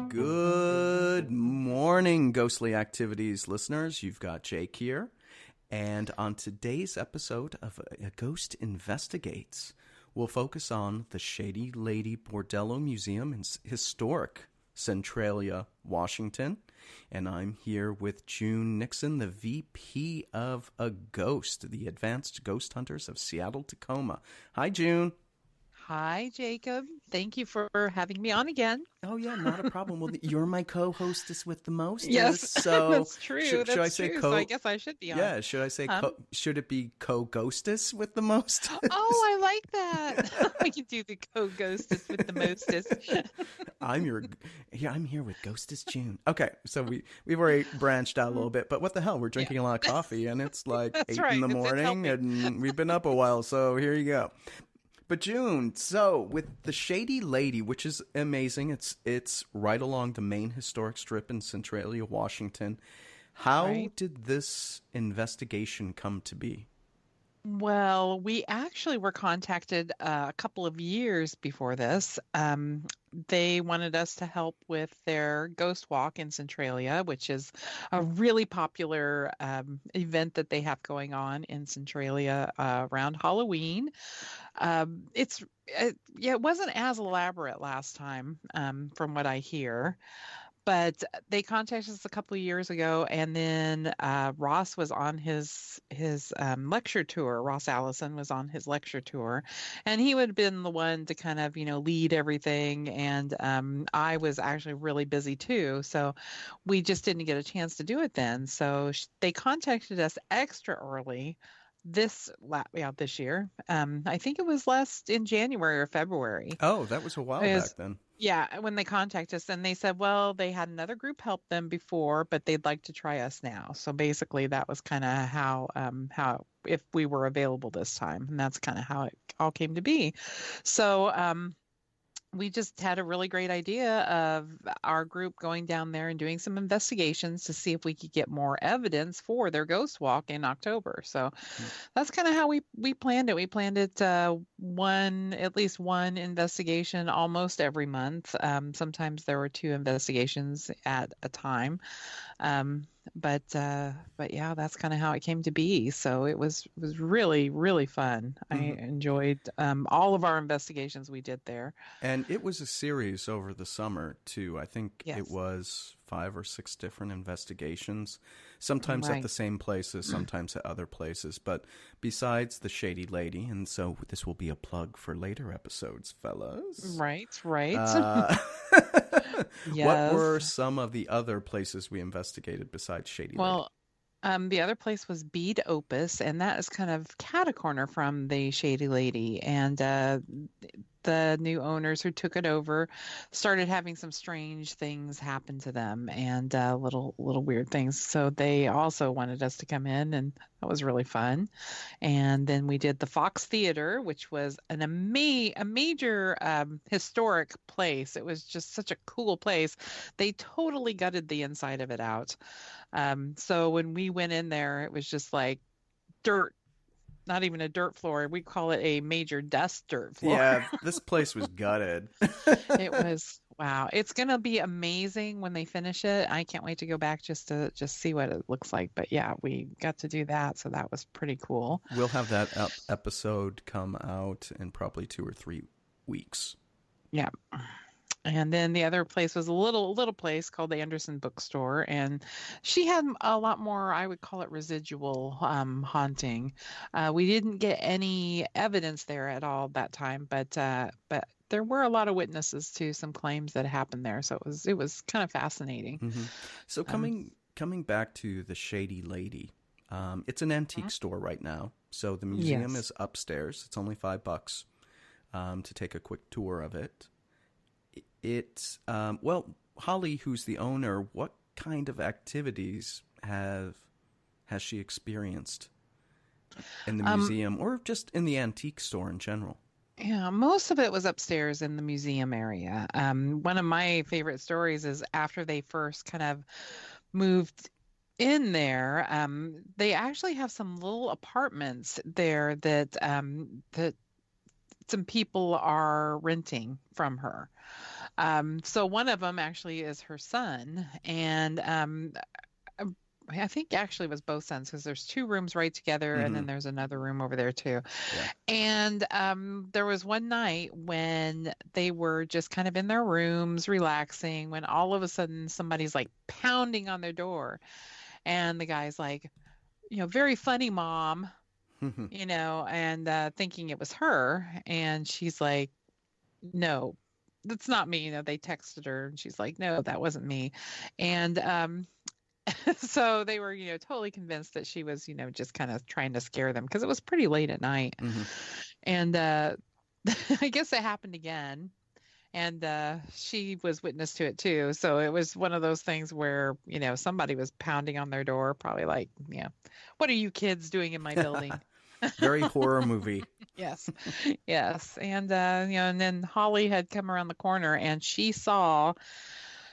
Good morning, Ghostly Activities listeners. You've got Jake here. And on today's episode of A Ghost Investigates, we'll focus on the Shady Lady Bordello Museum in historic Centralia, Washington. And I'm here with June Nixon, the VP of AGHOST, the Advanced Ghost Hunters of Seattle-Tacoma. Hi, June. Hi, Jacob. Thank you for having me on again. Oh, yeah, not a problem. Well, you're my co-hostess with the mostest. Yes, So that's true. Should I say so I guess I should be on. Yeah, should I say should it be co-ghostess with the mostest? Oh, I like that. We can do the co-ghostess with the mostest. I'm here with Ghostess June. Okay, so we've already branched out a little bit, but what the hell? We're drinking a lot of coffee, and it's like 8 in the morning, and we've been up a while, so here you go. But June, so with the Shady Lady, which is amazing, it's right along the main historic strip in Centralia, Washington. How did this investigation come to be? Well, we actually were contacted a couple of years before this. They wanted us to help with their ghost walk in Centralia, which is a really popular event that they have going on in Centralia around Halloween. It wasn't as elaborate last time, from what I hear. But they contacted us a couple of years ago, and then Ross was on his lecture tour. Ross Allison was on his lecture tour, and he would have been the one to kind of lead everything. And I was actually really busy too, so we just didn't get a chance to do it then. So they contacted us extra early this year. I think it was last in January or February. Oh, that was a while back then. Yeah, when they contacted us, and they said, well, they had another group help them before, but they'd like to try us now. So basically, that was kind of how if we were available this time, and that's kind of how it all came to be. So we just had a really great idea of our group going down there and doing some investigations to see if we could get more evidence for their ghost walk in October. So that's kind of how we planned it. We planned it at least one investigation almost every month. Sometimes there were 2 investigations at a time. But yeah, that's kind of how it came to be. So it was really, really fun. I enjoyed all of our investigations we did there. And it was a series over the summer too. I think it was 5 or 6 different investigations, sometimes at the same places, sometimes at other places. But besides the Shady Lady, and so this will be a plug for later episodes, fellas. Right. Yes. What were some of the other places we investigated besides Shady Lady? Well, the other place was Bead Opus, and that is kind of cat-a-corner from the Shady Lady. And the new owners who took it over started having some strange things happen to them, and little weird things. So they also wanted us to come in, and that was really fun. And then we did the Fox Theater, which was a major historic place. It was just such a cool place. They totally gutted the inside of it out. So when we went in there, it was just like dirt. Not even a dirt floor. We call it a major dust dirt floor. Yeah, this place was gutted. It was, wow. It's going to be amazing when they finish it. I can't wait to go back just to see what it looks like. But yeah, we got to do that. So that was pretty cool. We'll have that episode come out in probably 2 or 3 weeks. Yeah. And then the other place was a little place called the Anderson Bookstore, and she had a lot more, I would call it residual haunting. We didn't get any evidence there at all that time, but there were a lot of witnesses to some claims that happened there, so it was kind of fascinating. Mm-hmm. So coming back to the Shady Lady, it's an antique store right now. So the museum is upstairs. It's only $5 to take a quick tour of it. It's Holly, who's the owner, what kind of activities has she experienced in the museum or just in the antique store in general? Yeah, most of it was upstairs in the museum area. One of my favorite stories is after they first kind of moved in there, they actually have some little apartments there that some people are renting from her. So one of them actually is her son, and um, I think actually it was both sons because there's two rooms right together, and Hmm. then there's another room over there too. Yeah. And there was one night when they were just kind of in their rooms relaxing, when all of a sudden somebody's like pounding on their door, and the guy's like, very funny, mom, and thinking it was her, and she's like, no, that's not me. They texted her and she's like, no, that wasn't me. And so they were, totally convinced that she was, just kind of trying to scare them because it was pretty late at night. Hmm. And I guess it happened again. And she was witness to it too. So it was one of those things where, somebody was pounding on their door, probably like, what are you kids doing in my building? Very horror movie. Yes. Yes. And and then Holly had come around the corner and she saw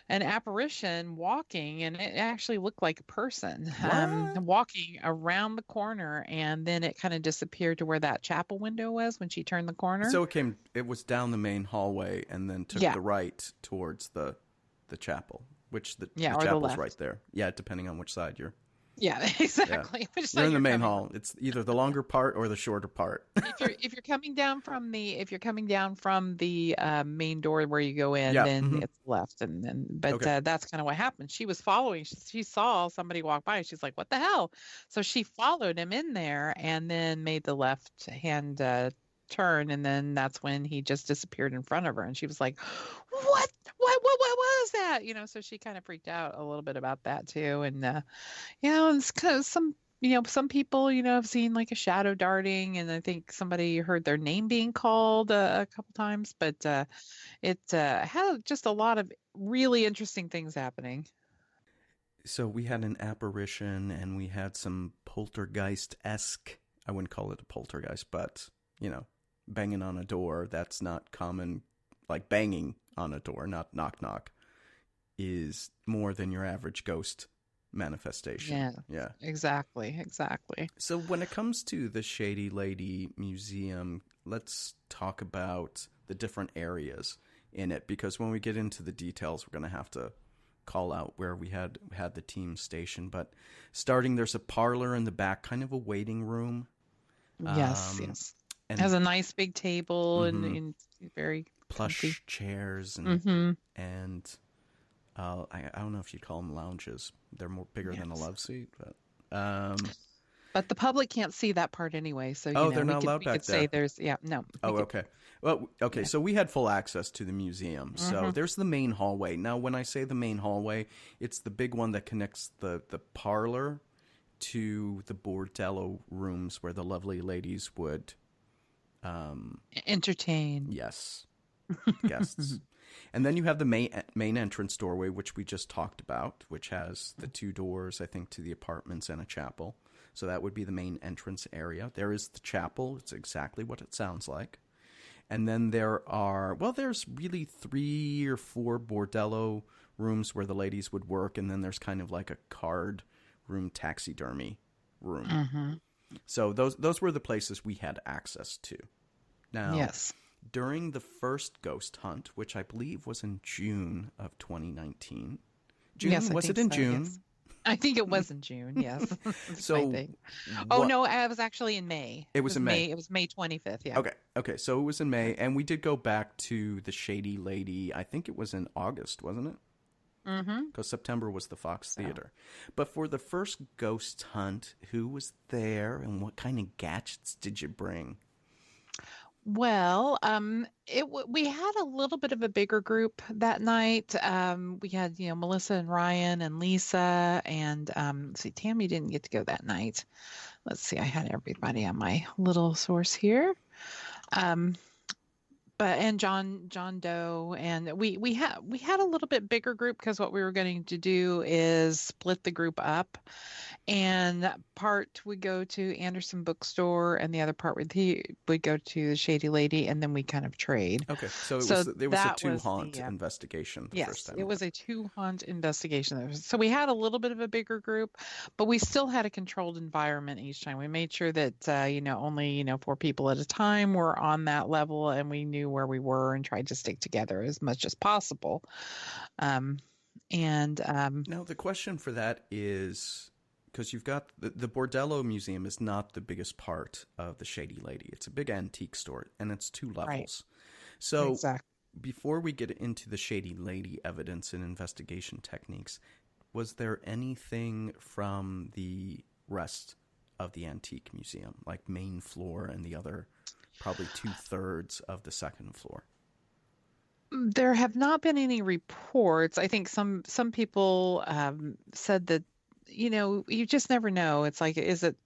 an apparition walking, and it actually looked like a person What? walking around the corner, and then it kind of disappeared to where that chapel window was when she turned the corner. So it was down the main hallway and then took Yeah. the right towards the chapel, which the Or the chapel's left. right there. Yeah, depending on which side you're. Yeah, Yeah. exactly. Which You're side in the main coming hall. from. It's either the longer part or the shorter part. If you're coming down from the main door where you go in, Yeah. then Hmm. it's left, and then but Okay. that's kind of what happened. She was following. She saw somebody walk by. She's like, "What the hell?" So she followed him in there, and then made the left hand turn, and then that's when he just disappeared in front of her, and she was like, "What? What was that?" So she kind of freaked out a little bit about that too, and and it's kind of some people, have seen like a shadow darting, and I think somebody heard their name being called a couple times, but it had just a lot of really interesting things happening. So we had an apparition and we had some poltergeist-esque. I wouldn't call it a poltergeist, but banging on a door. That's not common. Like banging on a door, not knock knock, is more than your average ghost manifestation. Yeah, Yeah. exactly. So when it comes to the Shady Lady Museum, let's talk about the different areas in it, because when we get into the details, we're going to have to call out where we had the team stationed. But starting, there's a parlor in the back, kind of a waiting room. Yes, Um, yes. and Has a nice big table mhm, and very comfy. plush chairs Mm-hmm. and I don't know if you'd call them lounges. They're more bigger than a Yes. love seat, but But the public can't see that part anyway, so oh, they're we not allowed we back could say there. there's no. Oh, okay. Well, okay. Yeah. So we had full access to the museum. So Mm-hmm. there's the main hallway. Now, when I say the main hallway, it's the big one that connects the parlor to the bordello rooms where the lovely ladies would, Entertain. yes, guests. And then you have the main entrance doorway, which we just talked about, which has the two doors, I think, to the apartments and a chapel. So that would be the main entrance area. There is the chapel. It's exactly what it sounds like. And then there's really 3 or 4 bordello rooms where the ladies would work. And then there's kind of like a card room, taxidermy room. Mm-hmm. So those were the places we had access to. Now, Yes. during the first ghost hunt, which I believe was in June of 2019. June? Yes, I Was think it in so, June? yes. I think it was in June. Yes. That's So my thing. Oh what? no, I was actually in May. It was in May. It was May 25th. Yeah. Okay. So it was in May, and we did go back to the Shady Lady. I think it was in August, wasn't it? Mm-hmm. Because September was the Fox So. Theater. But for the first ghost hunt, who was there, and what kind of gadgets did you bring? Well, we had a little bit of a bigger group that night. We had, Melissa and Ryan and Lisa and let's see, Tammy didn't get to go that night. Let's see, I had everybody on my little source here. Um, and John Doe, and we had a little bit bigger group because what we were going to do is split the group up And part would go to Anderson Bookstore, and the other part would go to the Shady Lady, and then we kind of trade. Okay, so So it was a that two was haunt the investigation the first yes, time it around. was a two hunt investigation. So we had a little bit of a bigger group, but we still had a controlled environment each time. We made sure that only four people at a time were on that level, and we knew where we were and tried to stick together as much as possible. Um, and Now the question for that is because you've got the Bordello Museum is not the biggest part of the Shady Lady. It's a big antique store, and it's two right, levels. So exactly. before we get into the Shady Lady evidence and investigation techniques, was there anything from the rest of the antique museum, like main floor and the other probably 2/3 of the second floor? There have not been any reports. I think some people said that, you just never know. It's like,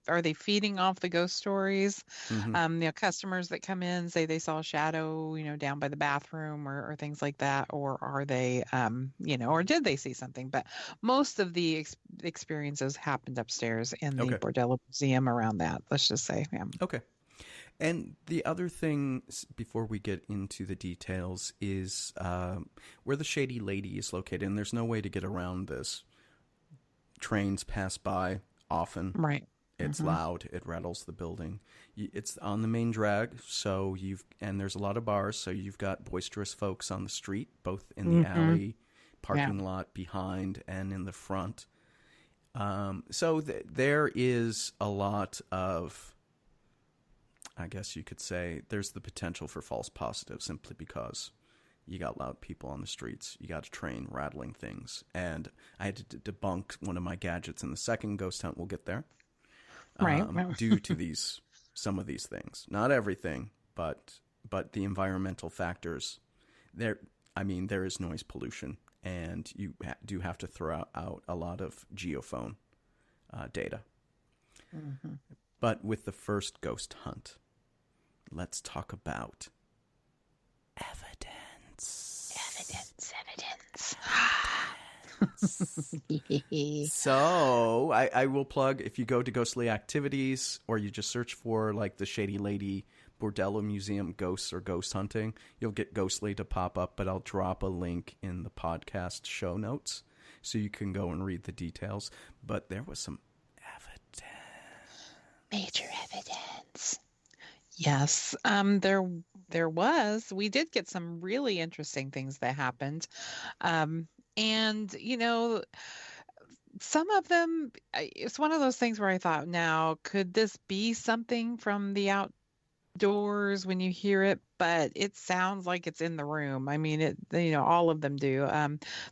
are they feeding off the ghost stories? Mm-hmm. Customers that come in say they saw a shadow, down by the bathroom or things like that, or are they, or did they see something? But most of the experiences happened upstairs in the Okay. Bordello Museum around that. Let's just say, yeah. Okay. And the other thing, before we get into the details, is where the Shady Lady is located. And there's no way to get around this. Trains pass by often. Right. It's Hmm. loud. It rattles the building. It's on the main drag, and there's a lot of bars, so you've got boisterous folks on the street, both in the Hmm. alley, Yeah. parking lot behind, and in the front. So there is a lot of, I guess you could say, there's the potential for false positives simply because you got loud people on the streets. You got a train rattling things. And I had to debunk one of my gadgets in the second ghost hunt. We'll get there. Right. Due to some of these things. Not everything, but the environmental factors. There is noise pollution, and you do have to throw out a lot of geophone data. Hmm. But with the first ghost hunt, let's talk about evidence. Evidence. So I will plug, if you go to Ghostly Activities or you just search for like the Shady Lady Bordello Museum ghosts or ghost hunting, you'll get Ghostly to pop up, but I'll drop a link in the podcast show notes so you can go and read the details. But there was some evidence. Major evidence. Yes, there was. We did get some really interesting things that happened. And some of them, it's one of those things where I thought, now, could this be something from the outdoors when you hear it? But it sounds like it's in the room. I mean, all of them do.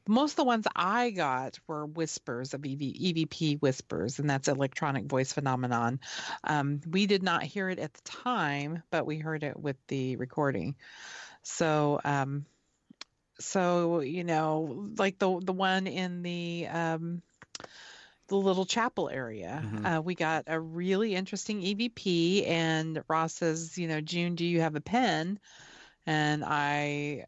Most of the ones I got were whispers of EVP whispers, and that's electronic voice phenomenon. We did not hear it at the time, but we heard it with the recording. So, like the one in the little chapel area. Mm-hmm. We got a really interesting EVP, and Ross says, June, do you have a pen? And I'm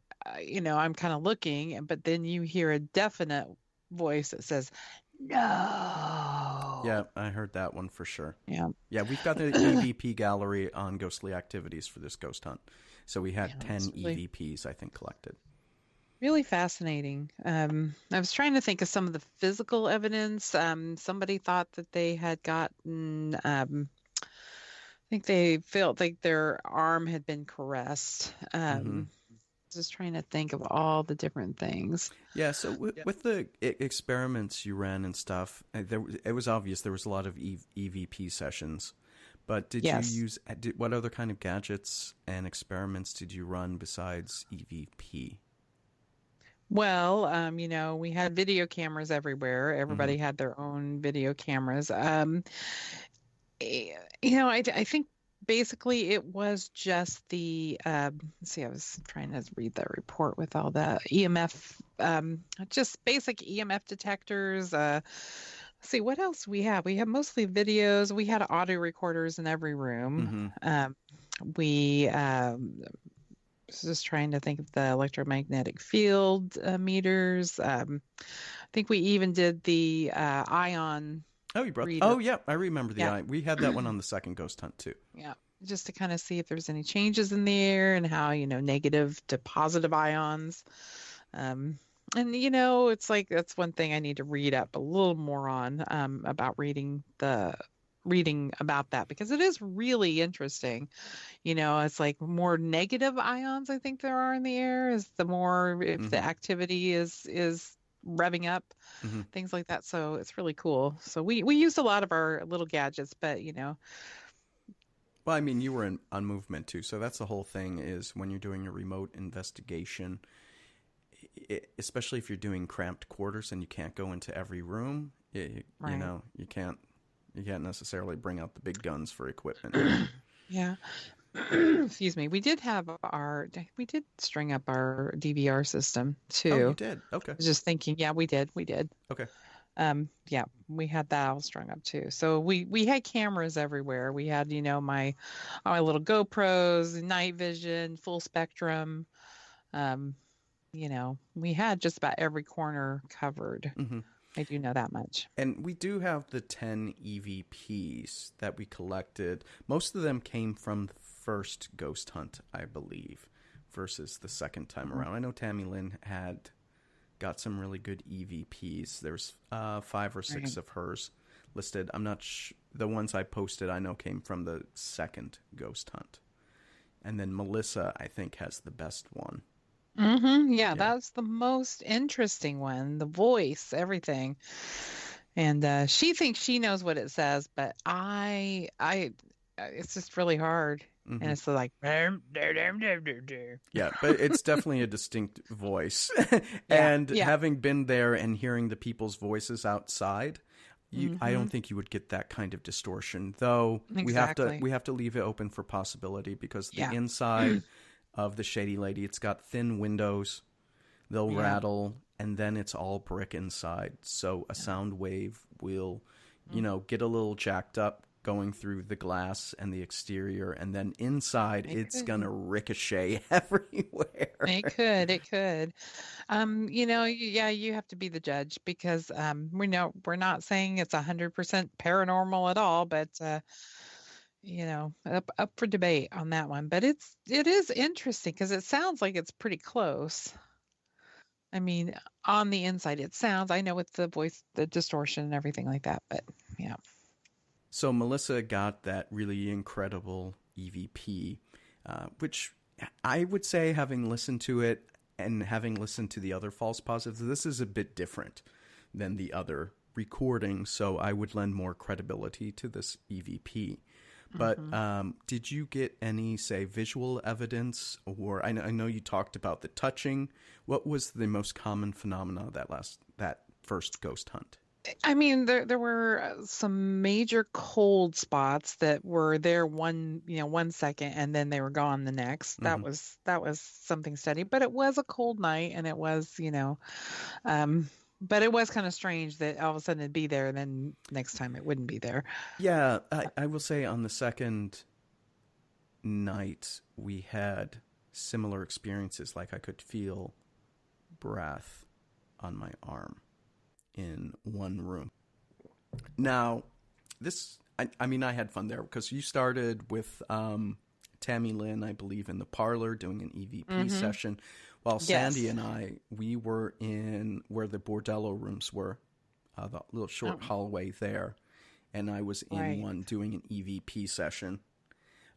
kind of looking, but then you hear a definite voice that says, Yeah, no. I heard that one for sure. Yeah. Yeah, we've got the EVP gallery on Ghostly Activities for this ghost hunt. So we had Yeah, 10 it's really, EVPs, I think, collected. really fascinating. I was trying to think of some of the physical evidence. Somebody thought that they had gotten, I think they felt like their arm had been caressed. Mm-hmm. Just trying to think of all the different things. Yeah, so with the experiments you ran and stuff, it was obvious there was a lot of EVP sessions. But did you Yes. use, what other kind of gadgets and experiments did you run besides EVP? Well, we had video cameras everywhere. Mm-hmm. Everybody had their own video cameras. I think basically it was just the, let's see, I was trying to read that report with all the EMF, just basic EMF detectors. Let's see, what else we have? We have mostly videos. We had audio recorders in every room. Mm-hmm. We was just trying to think of the electromagnetic field meters. I think we even did the ion Oh, you brought. reader. Oh, yeah, I remember the Yeah. eye. We had that one on the second ghost hunt too. Yeah. Just to kind of see if there's any changes in the air and how, negative to positive ions. Um, and it's like that's one thing I need to read up a little more on about reading about that because it is really interesting. It's like more negative ions I think there are in the air is the more if the Hmm. activity is revving up, Hmm. things like that. So it's really cool. So we used a lot of our little gadgets, but Well, I mean, you were on movement too, so that's the whole thing. Is when you're doing a remote investigation, especially if you're doing cramped quarters and you can't go into every room, right. you can't necessarily bring out the big guns for equipment. Yeah. Excuse me. We did string up our DVR system Oh, you too. did? Okay. I was just thinking, yeah, we did. We did. Okay. Yeah, we had that all strung up too. So we had cameras everywhere. We had, my little GoPros, night vision, full spectrum. Um, we had just about every corner covered. Hmm. I do know that much. And we do have the 10 EVPs that we collected. Most of them came from the first ghost hunt, I believe, versus the second time around. I know Tammy Lynn had got some really good EVPs. There's 5 or 6 Right. of hers listed. I'm not the ones I posted I know came from the second ghost hunt. And then Melissa, I think, has the best one. Yeah, Yeah. that's the most interesting one. The voice, everything. And she thinks she knows what it says, but it's just really hard. And Hmm. it's like, Yeah, but it's definitely a distinct voice. yeah, And yeah. having been there and hearing the people's voices outside, I Hmm. don't think you would get that kind of distortion. Though Exactly. we have to leave it open for possibility because the Yeah. inside of the Shady Lady, it's got thin windows. They'll Yeah. rattle, and then it's all brick inside. So a Yeah. sound wave will, Mm. get a little jacked up going through the glass and the exterior, and then inside It it's could. gonna ricochet everywhere. It could. It could. Yeah, you have to be the judge because we're not saying it's 100% paranormal at all, but up for debate on that one. But it is interesting because it sounds like it's pretty close. I mean, on the inside, it sounds. I know with the voice, the distortion and everything like that, but yeah. So Melissa got that really incredible EVP, which I would say, having listened to it and having listened to the other false positives, this is a bit different than the other recordings. So I would lend more credibility to this EVP. But Hmm. did you get any, say, visual evidence? Or I know you talked about the touching. What was the most common phenomena that first ghost hunt? I mean, there were some major cold spots that were there 1 second and then they were gone the next. Hmm. That was something steady, but it was a cold night and it was, um, but it was kind of strange that all of a sudden it'd be there and then next time it wouldn't be there. Yeah, I will say on the second night we had similar experiences. Like I could feel breath on my arm in one room. Now, I mean, I had fun there because you started with Tammy Lynn, I believe, in the parlor doing an EVP Hmm. session, while Sandy Yes. and we were in where the bordello rooms were, the little Oh, short hallway there, and I was in right. one doing an EVP session.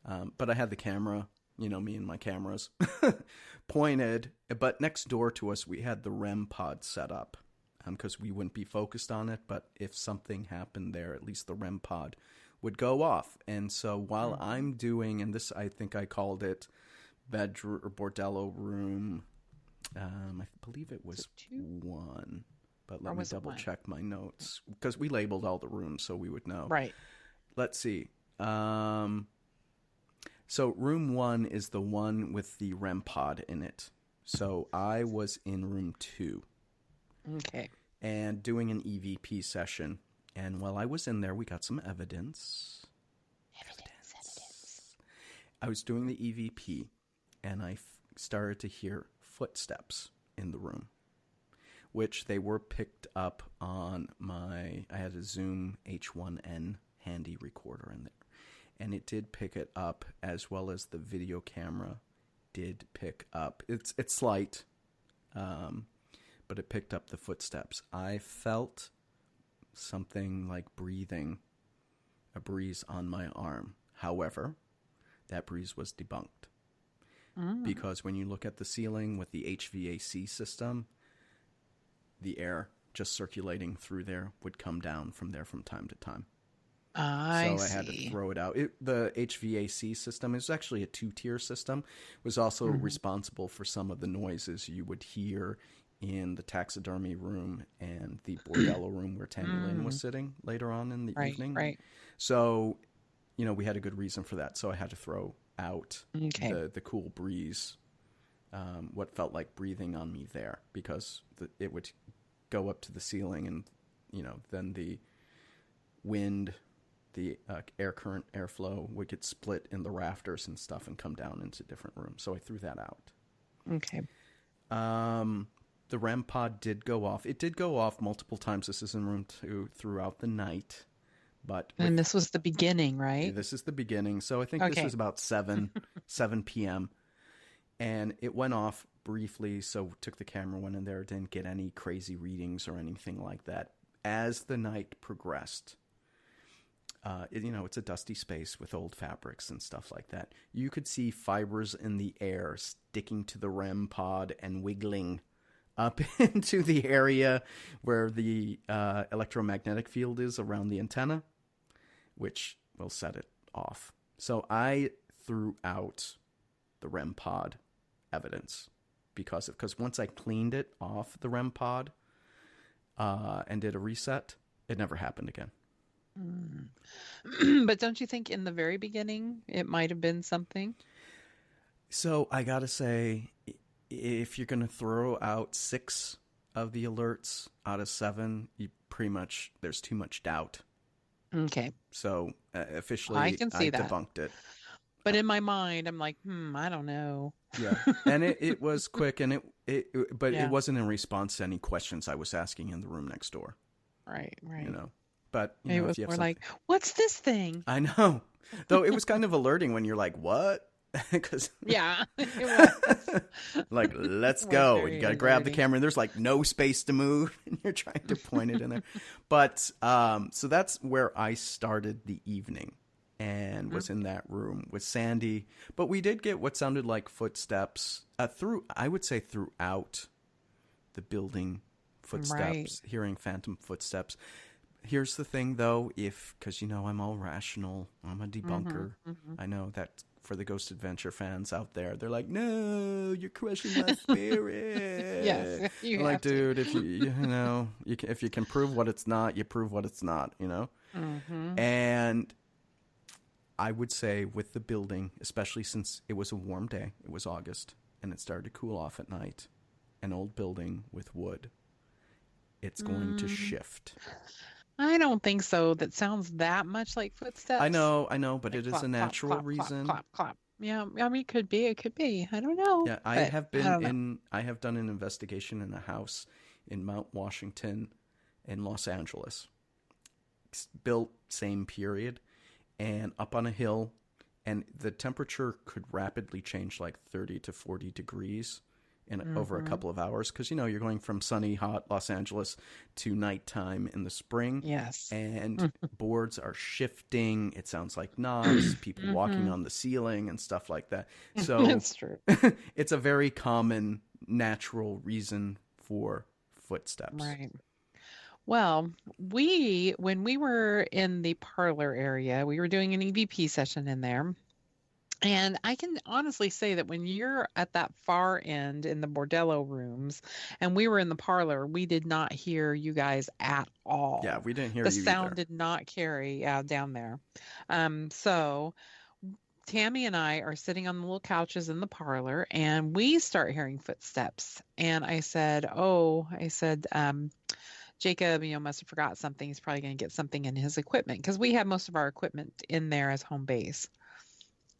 But I had the camera, me and my cameras pointed. But next door to us, we had the REM pod set up because we wouldn't be focused on it. But if something happened there, at least the REM pod would go off. And so while Hmm. I'm doing, and this, I think I called it bedroom or bordello room, I believe it Was it was two one. But or let me was it double one? check my notes because we labeled all the rooms so we would know. Right. Let's see. So room 1 is the one with the REM pod in it. So I was in room 2 Okay. and doing an EVP session. And while I was in there, we got some evidence. Evidence. I was doing the EVP and I started to hear footsteps in the room. which they were picked up on I had a Zoom H1N handy recorder in there. And it did pick it up, as well as the video camera did pick up. It's slight, but it picked up the footsteps. I felt something like a breeze on my arm. However, that breeze was debunked. Because when you look at the ceiling with the HVAC system, the air just circulating through there would come down from there from time to time. I had to throw it out. The HVAC system is actually a 2-tier system. It was also responsible for some of the noises you would hear in the taxidermy room and the bordello room where Tammy Lynn was sitting later on in the evening. Right. So, we had a good reason for that. So I had to throw out the cool breeze, what felt like breathing on me there, because it would go up to the ceiling and, then the wind, the air current, airflow would get split in the rafters and stuff and come down into different rooms. So I threw that out. Okay. The REM pod did go off. It did go off multiple times. This is in room 2 throughout the night. And this was the beginning, right? This is the beginning. So I think this was about 7 p.m. And it went off briefly. So took the camera, went in there, didn't get any crazy readings or anything like that. As the night progressed, it's a dusty space with old fabrics and stuff like that. You could see fibers in the air sticking to the REM pod and wiggling up into the area where the electromagnetic field is around the antenna, which will set it off. So I threw out the REM pod evidence because once I cleaned it off the REM pod and did a reset, it never happened again. But don't you think in the very beginning it might have been something? So I gotta say, if you're gonna throw out 6 of the alerts out of 7, you pretty much, there's too much doubt. Okay. So officially, I can see that. Debunked it. But in my mind, I'm like, I don't know. Yeah, and it was quick, and it wasn't in response to any questions I was asking in the room next door. Right. But it was more like, what's this thing? I know. Though it was kind of alerting when you're like, what? Because it was. Like, let's go. You got to grab the camera, and there's like no space to move, and you're trying to point it in there. But so that's where I started the evening, and was in that room with Sandy. But we did get what sounded like footsteps throughout the building. Footsteps, hearing phantom footsteps. Here's the thing, though, because I'm all rational, I'm a debunker. I know that for the Ghost Adventure fans out there, they're like, "No, you're crushing my spirit." Yes, you like, dude, if if you can prove what it's not, you prove what it's not, And I would say with the building, especially since it was a warm day, it was August, and it started to cool off at night, an old building with wood, it's going to shift. I don't think so. That sounds that much like footsteps. I know, but like it is a natural reason. Clap, clap. Yeah, I mean, it could be. I don't know. Yeah, I have done an investigation in a house in Mount Washington in Los Angeles. It's built same period, and up on a hill, and the temperature could rapidly change like 30 to 40 degrees over a couple of hours, because you're going from sunny, hot Los Angeles to nighttime in the spring. Yes, and boards are shifting. It sounds like knobs, people walking on the ceiling and stuff like that. So that's true. It's a very common, natural reason for footsteps. Right. Well, when we were in the parlor area, we were doing an EVP session in there. And I can honestly say that when you're at that far end in the bordello rooms and we were in the parlor, we did not hear you guys at all. Yeah, we didn't hear you either. The sound did not carry down there. So Tammy and I are sitting on the little couches in the parlor, and we start hearing footsteps. And I said, Jacob, must have forgot something. He's probably going to get something in his equipment, because we have most of our equipment in there as home base.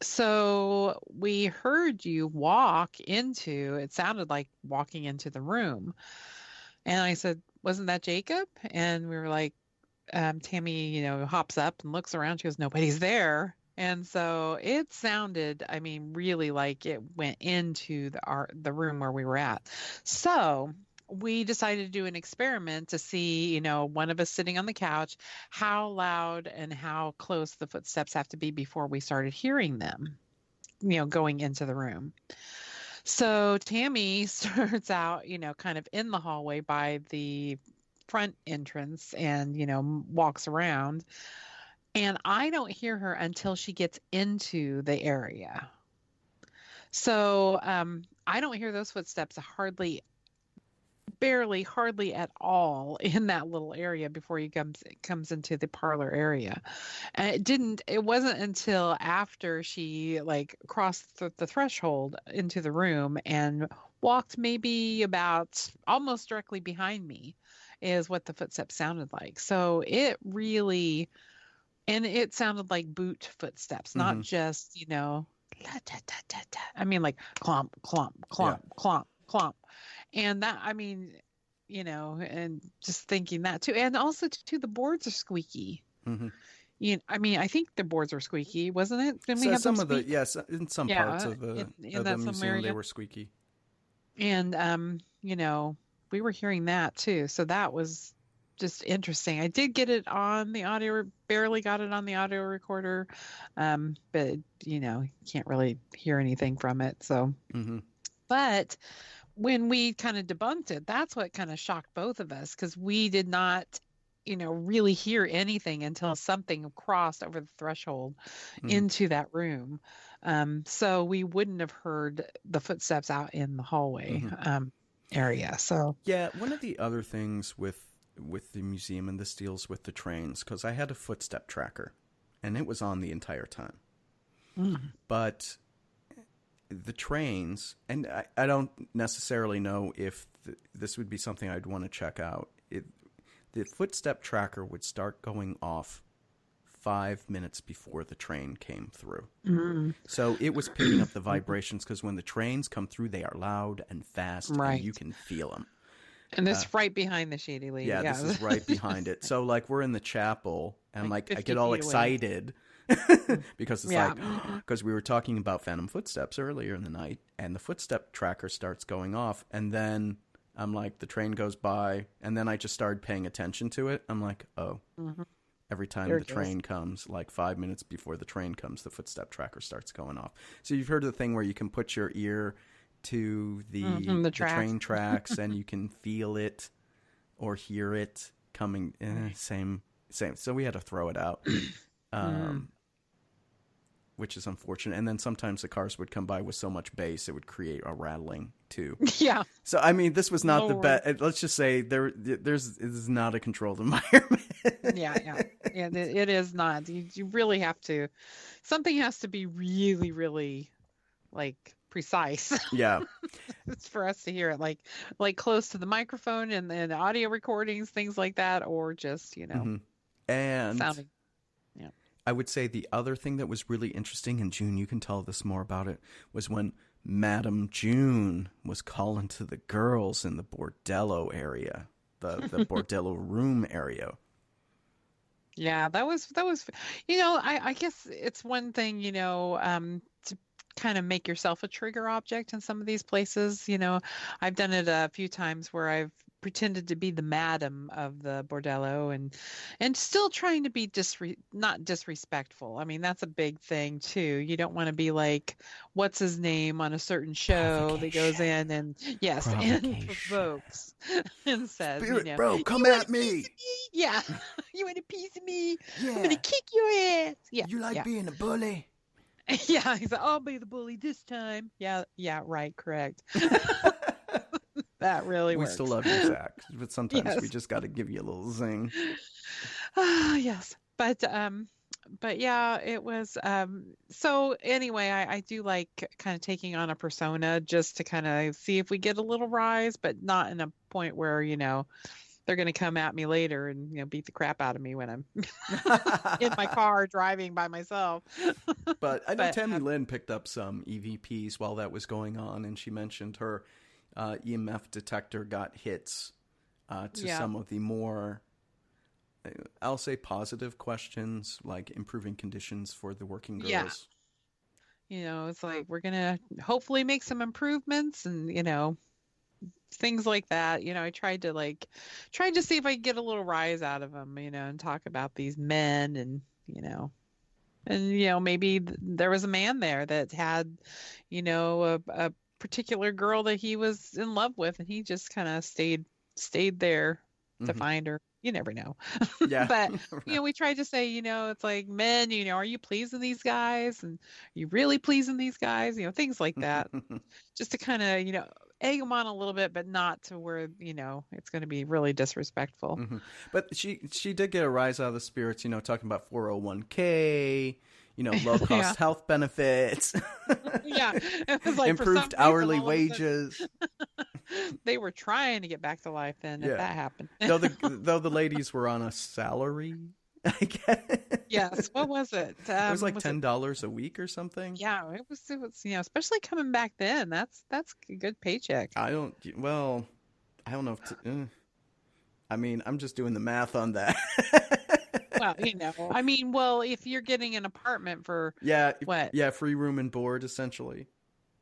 So we heard you walk into, it sounded like walking into the room. And I said, wasn't that Jacob? And we were like, Tammy, hops up and looks around. She goes, nobody's there. And so it sounded, I mean, really like it went into the room where we were at. So we decided to do an experiment to see, one of us sitting on the couch, how loud and how close the footsteps have to be before we started hearing them, going into the room. So Tammy starts out, kind of in the hallway by the front entrance and, walks around. And I don't hear her until she gets into the area. So I don't hear those footsteps hardly at all in that little area before he comes into the parlor area. And it wasn't until after she like crossed the threshold into the room and walked maybe about almost directly behind me is what the footsteps sounded like. So it sounded like boot footsteps, not just, la, da, da, da, da. I mean, like clomp, clomp, clomp, clomp, clomp. And that, I mean, and just thinking that too. And also, too, the boards are squeaky. I mean, I think the boards are squeaky, wasn't it? Didn't we have some them of squeak? yes, in some parts of in the that museum, area. they were squeaky. And, we were hearing that too. So that was just interesting. I did get it on the audio, barely got it on the audio recorder. But, you can't really hear anything from it. So, but when we kind of debunked it, that's what kind of shocked both of us because we did not, really hear anything until something crossed over the threshold into that room. So we wouldn't have heard the footsteps out in the hallway area. So yeah, one of the other things with the museum, and this deals with the trains, because I had a footstep tracker, and it was on the entire time. But the trains, and I don't necessarily know if this would be something I'd want to check out. The footstep tracker would start going off 5 minutes before the train came through. So it was picking up the vibrations because when the trains come through, they are loud and fast, and you can feel them. And this right behind the Shady Lady. Yeah, this is right behind it. So, like, we're in the chapel, and I get all excited because it's because we were talking about phantom footsteps earlier in the night, and the footstep tracker starts going off, and then I'm like, the train goes by, and then I just started paying attention to it. I'm like, oh, every time the train comes, like 5 minutes before the train comes, the footstep tracker starts going off. So you've heard of the thing where you can put your ear to the train tracks and you can feel it or hear it coming. Same. So we had to throw it out, which is unfortunate. And then sometimes the cars would come by with so much bass it would create a rattling too. Yeah. So I mean, this was not the best. Let's just say this is not a controlled environment. Yeah. It is not. You really have to. Something has to be really, really like precise. Yeah. It's for us to hear it like close to the microphone and audio recordings, things like that, or just, and sounding. Yeah. I would say the other thing that was really interesting, and June, you can tell us more about it, was when Madame June was calling to the girls in the bordello area, the bordello room area. Yeah, that was, I guess it's one thing, to kind of make yourself a trigger object in some of these places. I've done it a few times where I've pretended to be the madam of the bordello and still trying to be not disrespectful. I mean, that's a big thing too. You don't want to be like, what's his name on a certain show that goes in and and provokes and says, Spirit, bro, come at me. Yeah. You want a piece of me? Yeah. I'm gonna kick your ass. Yeah. You like being a bully? Yeah, he's like, I'll be the bully this time. Yeah, right, correct. That really works. We still love you, Zach, but sometimes we just got to give you a little zing. Yes, but yeah, it was. So anyway, I do like kind of taking on a persona just to kind of see if we get a little rise, but not in a point where they're going to come at me later and beat the crap out of me when I'm in my car driving by myself. But I know Tammy Lynn picked up some EVPs while that was going on, and she mentioned her EMF detector got hits to some of the more, I'll say, positive questions, like improving conditions for the working Yeah. girls. It's like we're gonna hopefully make some improvements and, things like that. I tried to see if I could get a little rise out of them, and talk about these men and maybe there was a man there that had, a particular girl that he was in love with, and he just kind of stayed there to Hmm. find her. You never know. Yeah, But, you never know. we tried to say, it's like men, are you pleasing these guys? And are you really pleasing these guys? Things like that. Just to kind of, egg them on a little bit, but not to where, it's going to be really disrespectful. Hmm. But she did get a rise out of the spirits, talking about 401k, low Yeah. cost health benefits, Yeah. It was like for some improved reason, hourly all of a sudden, wages. they were trying to get back to life then if Yeah. that happened. Though the ladies were on a salary, I guess. Yes. What was it? It was like Was it? $10 a week or something. Yeah, it was, especially coming back then. That's a good paycheck. Well, I don't know if I mean, I'm just doing the math on that. Well, I mean, well, if you're getting an apartment for Yeah, what? yeah, free room and board essentially.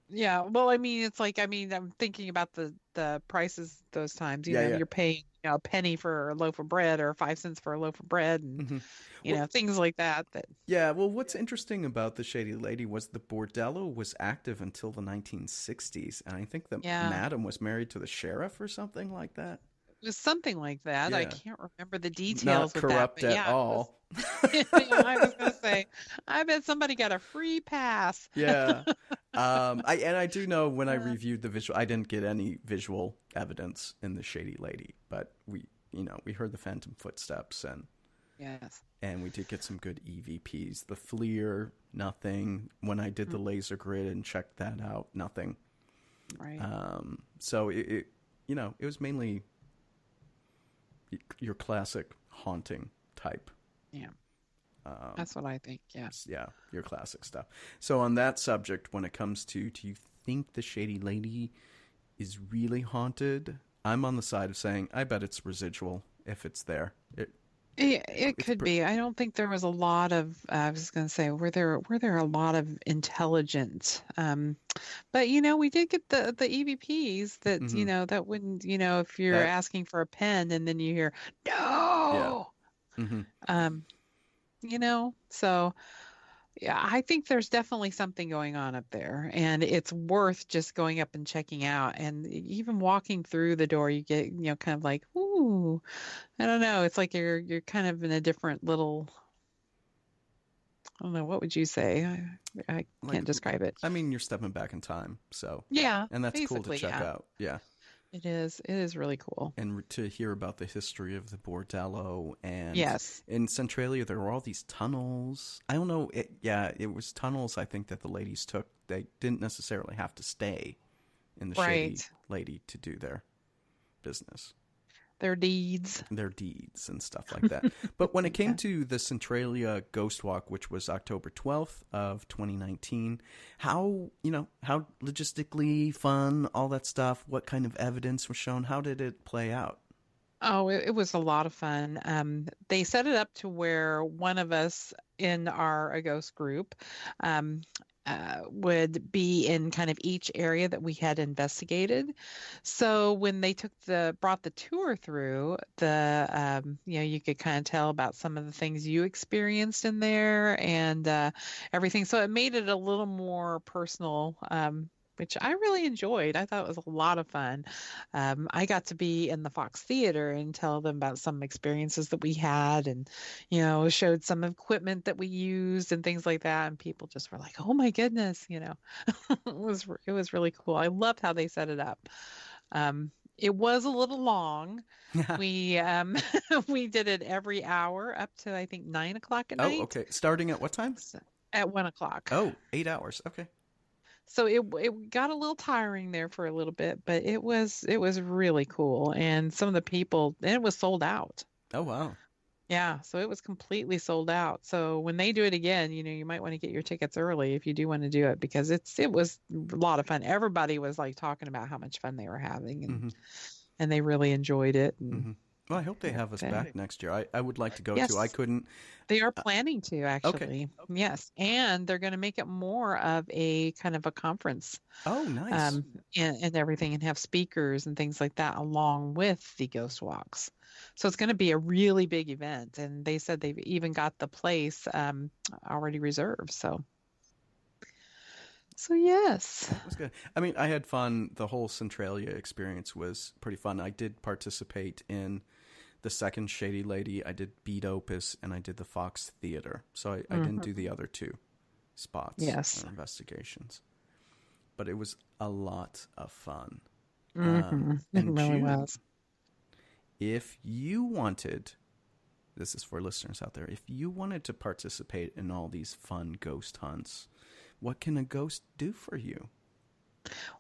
Yeah, well, I mean, it's like, I'm thinking about the prices those times. Yeah, yeah. You're paying, a penny for a loaf of bread or 5 cents for a loaf of bread, and Hmm. Well, things like that. yeah, well, what's interesting about the Shady Lady was the bordello was active until the 1960s, and I think the Yeah, madam was married to the sheriff or something like that. it was something like that. I Yeah, can't remember the not details with that, corrupt but at yeah, it was. all. Yeah, I was gonna say, I bet somebody got a free pass. Yeah. I do know when I Uh, reviewed the visual, I didn't get any visual evidence in the Shady Lady, but we heard the phantom footsteps yes. and we did get some good EVPs. The FLIR, nothing. When I did the laser grid and checked that out, nothing. Right. So it was mainly your classic haunting type. Yeah. Um, That's what I think. Yeah. yeah, your classic stuff. So on that subject, when it comes to, do you think the Shady Lady is really haunted? I'm on the side of saying I bet it's residual if it's there. It It's could be. I don't think there was a lot of, I was going to say, were there a lot of intelligent, but we did get the EVPs that, hmm that when, if you're that asking for a pen and then you hear, yeah. no, Hmm. um, so yeah, I think there's definitely something going on up there, and it's worth just going up and checking out. And even walking through the door, you get, kind of like, ooh, I don't know. It's like you're kind of in a different little, I don't know, what would you say? I Like, can't describe it. I mean, you're stepping back in time, so Yeah, and that's cool to basically, check yeah. out. Yeah. It is. It is really cool. And to hear about the history of the bordello, and Yes. in Centralia there were all these tunnels. I don't know. It was tunnels. I think that the ladies took. They didn't necessarily have to stay in the Shady Right. Lady to do their business, Their deeds. their deeds and stuff like that. But when it came Yeah. to the Centralia Ghost Walk, which was October 12th of 2019, how logistically fun, all that stuff, what kind of evidence was shown, how did it play out? Oh, it was a lot of fun. They set it up to where one of us in our ghost group um, would be in kind of each area that we had investigated. So when they brought the tour through, you could kind of tell about some of the things you experienced in there and everything. So it made it a little more personal. Which I really enjoyed. I thought it was a lot of fun. I got to be in the Fox Theater and tell them about some experiences that we had and, showed some equipment that we used and things like that. And people just were like, oh my goodness, it was really cool. I loved how they set it up. It was a little long. We we did it every hour up to I think 9 o'clock at Oh, night. okay. Starting at what time? At 1 o'clock. Oh, 8 hours. Okay. So it got a little tiring there for a little bit, but it was really cool. And some of the people, and it was sold out. Oh, wow. Yeah, so it was completely sold out. So when they do it again, you might want to get your tickets early if you do want to do it because it was a lot of fun. Everybody was like talking about how much fun they were having, and Hmm. and they really enjoyed it. And Hmm. Well, I hope they have us back next year. I would like to go to. I yes, couldn't. they are planning to Okay. actually. Yes, and they're going to make it more of a kind of a conference, Oh, nice. um, and everything, and have speakers and things like that along with the ghost walks. So it's going to be a really big event, and they said they've even got the place already reserved. So yes. That was good. I mean, I had fun. The whole Centralia experience was pretty fun. I did participate in the second Shady Lady. I did Beat Opus, and I did the Fox Theater. So I didn't do the other two spots Yes. or investigations. But it was a lot of fun. It And really June, was. if you wanted, this is for listeners out there, if you wanted to participate in all these fun ghost hunts, what can a ghost do for you?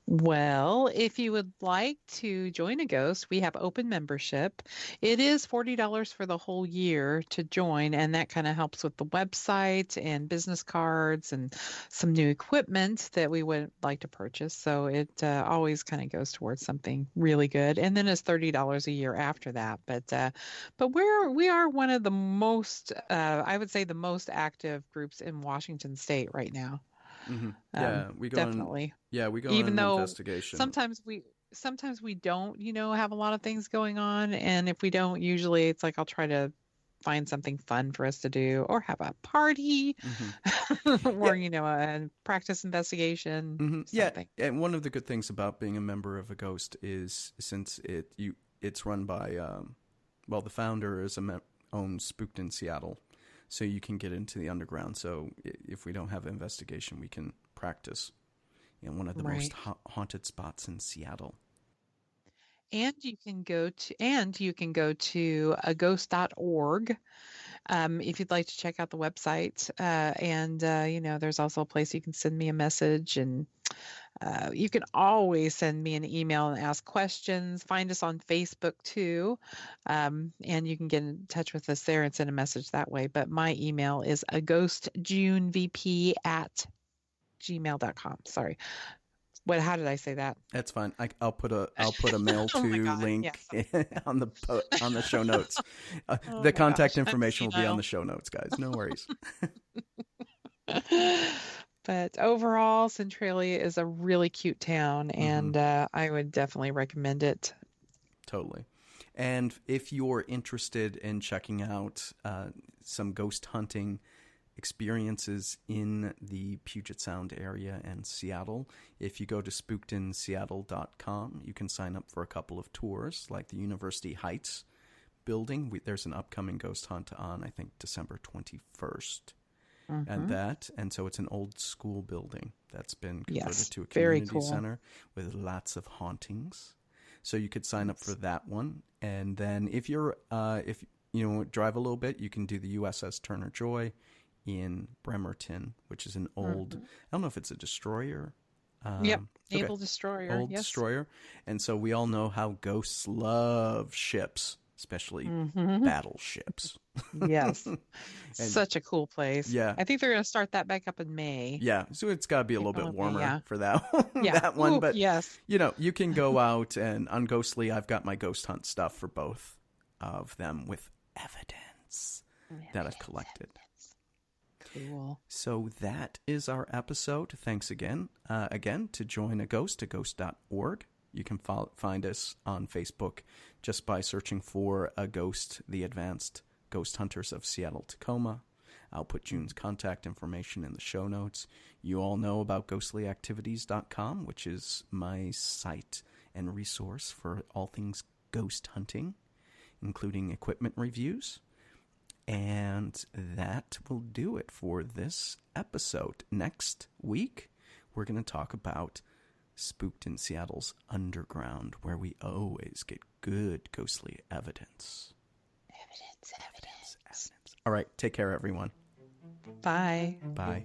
Well, if you would like to join a ghost, we have open membership. It is $40 for the whole year to join, and that kind of helps with the website and business cards and some new equipment that we would like to purchase. So it always kind of goes towards something really good. And then it's $30 a year after that. But we are one of the most, I would say, the most active groups in Washington State right now. Hmm. Yeah, we go on. Definitely. Yeah, we go on Even an though investigation. sometimes we don't, have a lot of things going on. And if we don't, usually it's like I'll try to find something fun for us to do or have a party Hmm. or, Yeah. a practice investigation, Yeah, something. and one of the good things about being a member of a ghost is since it's run by well, the founder is owns Spooked in Seattle, so you can get into the underground. So if we don't have an investigation, we can practice in one of the most Right. haunted spots in Seattle. And you can go to aghost.org. If you'd like to check out the website, and there's also a place you can send me a message, and you can always send me an email and ask questions. Find us on Facebook too, and you can get in touch with us there and send a message that way. But my email is aghostjunevp@gmail.com. Sorry. How did I say that? That's fine. I'll put a mail Oh my to God. Yes. link on the show notes. Oh The my contact gosh. I'm information will be on senile. the show notes, guys. No worries. But overall, Centralia is a really cute town, Hmm. and I would definitely recommend it. Totally. And if you're interested in checking out some ghost hunting experiences in the Puget Sound area and Seattle, if you go to spookedinseattle.com, you can sign up for a couple of tours, like the University Heights building. There's an upcoming ghost hunt on, I think, December 21st. Hmm. And so it's an old school building that's been converted Yes, to a very community cool. center with lots of hauntings. So you could sign up for that one, and then if you drive a little bit, you can do the USS Turner Joy in Bremerton, which is an old, Hmm. I don't know if it's a destroyer. Yep, Okay, Naval Destroyer. old Yes. destroyer, and so we all know how ghosts love ships, especially Hmm. battleships. Yes. And Such a cool place. yeah, I think they're going to start that back up in May. yeah, so it's got to be a little April bit and May. warmer Yeah. for that Yeah. that one. Ooh, But yes. you can go out, and on Ghostly, I've got my ghost hunt stuff for both of them with evidence that I've collected. Cool. So that is our episode. Thanks again to join a ghost.org. You can find us on Facebook just by searching for A Ghost, the Advanced Ghost Hunters of Seattle, Tacoma. I'll put June's contact information in the show notes. You all know about ghostlyactivities.com, which is my site and resource for all things ghost hunting, including equipment reviews. And that will do it for this episode. Next week, we're going to talk about Spooked in Seattle's underground, where we always get good ghostly evidence. Evidence. All right, take care, everyone. Bye. Bye.